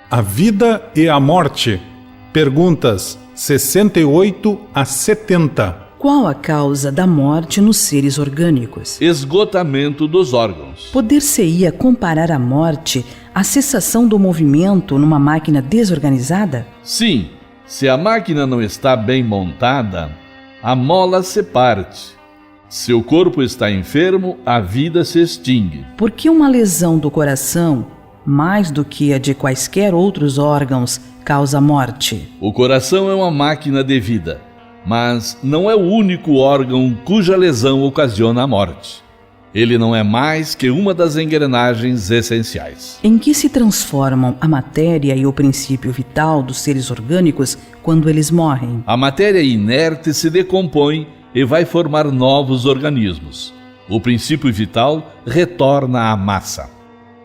A vida e a morte. Perguntas 68 a 70. Qual a causa da morte nos seres orgânicos? Esgotamento dos órgãos. Poder-se-ia comparar a morte à cessação do movimento numa máquina desorganizada? Sim, se a máquina não está bem montada, a mola se parte. Se o corpo está enfermo, a vida se extingue. Por que uma lesão do coração, mais do que a de quaisquer outros órgãos, causa morte? O coração é uma máquina de vida, mas não é o único órgão cuja lesão ocasiona a morte. Ele não é mais que uma das engrenagens essenciais. Em que se transformam a matéria e o princípio vital dos seres orgânicos quando eles morrem? A matéria inerte se decompõe e vai formar novos organismos. O princípio vital retorna à massa.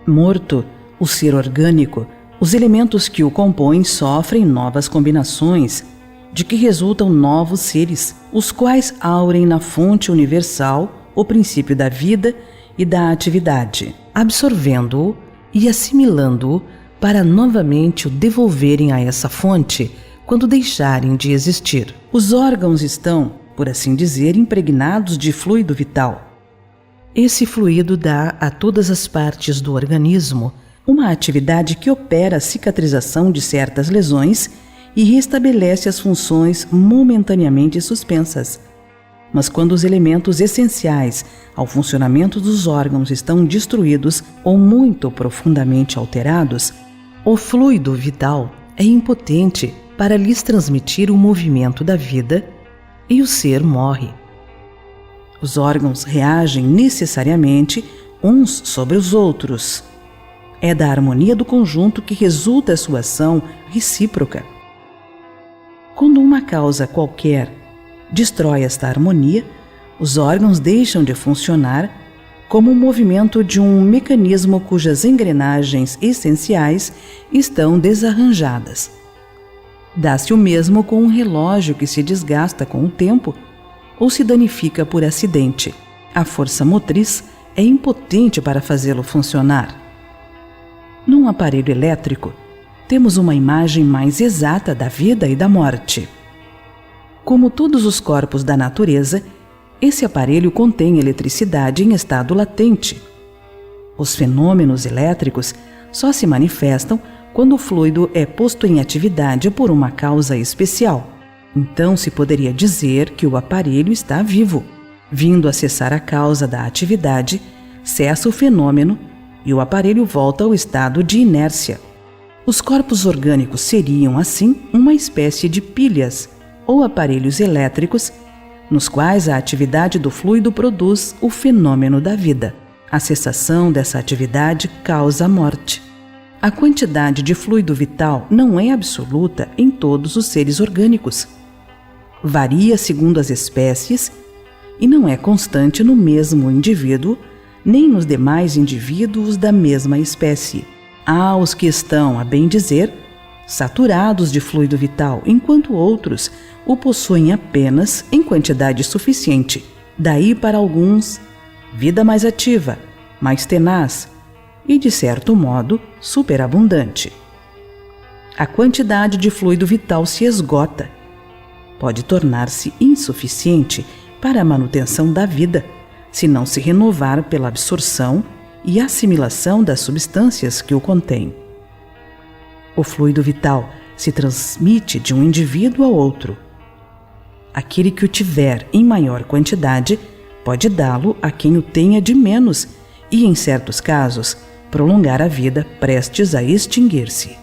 Morto, o ser orgânico, os elementos que o compõem sofrem novas combinações, de que resultam novos seres, os quais aurem na fonte universal o princípio da vida e da atividade, absorvendo-o e assimilando-o para novamente o devolverem a essa fonte quando deixarem de existir. Os órgãos estão, por assim dizer, impregnados de fluido vital. Esse fluido dá a todas as partes do organismo uma atividade que opera a cicatrização de certas lesões e restabelece as funções momentaneamente suspensas. Mas quando os elementos essenciais ao funcionamento dos órgãos estão destruídos ou muito profundamente alterados, o fluido vital é impotente para lhes transmitir o movimento da vida e o ser morre. Os órgãos reagem necessariamente uns sobre os outros. É da harmonia do conjunto que resulta a sua ação recíproca. Quando uma causa qualquer destrói esta harmonia, os órgãos deixam de funcionar como o movimento de um mecanismo cujas engrenagens essenciais estão desarranjadas. Dá-se o mesmo com um relógio que se desgasta com o tempo ou se danifica por acidente. A força motriz é impotente para fazê-lo funcionar. Num aparelho elétrico, temos uma imagem mais exata da vida e da morte. Como todos os corpos da natureza, esse aparelho contém eletricidade em estado latente. Os fenômenos elétricos só se manifestam quando o fluido é posto em atividade por uma causa especial. Então se poderia dizer que o aparelho está vivo. Vindo a cessar a causa da atividade, cessa o fenômeno e o aparelho volta ao estado de inércia. Os corpos orgânicos seriam, assim, uma espécie de pilhas ou aparelhos elétricos nos quais a atividade do fluido produz o fenômeno da vida. A cessação dessa atividade causa a morte. A quantidade de fluido vital não é absoluta em todos os seres orgânicos. Varia segundo as espécies e não é constante no mesmo indivíduo, nem nos demais indivíduos da mesma espécie. Há os que estão, a bem dizer, saturados de fluido vital, enquanto outros o possuem apenas em quantidade suficiente. Daí para alguns, vida mais ativa, mais tenaz e, de certo modo, superabundante. A quantidade de fluido vital se esgota. Pode tornar-se insuficiente para a manutenção da vida, se não se renovar pela absorção e assimilação das substâncias que o contêm. O fluido vital se transmite de um indivíduo a outro. Aquele que o tiver em maior quantidade pode dá-lo a quem o tenha de menos e, em certos casos, prolongar a vida prestes a extinguir-se.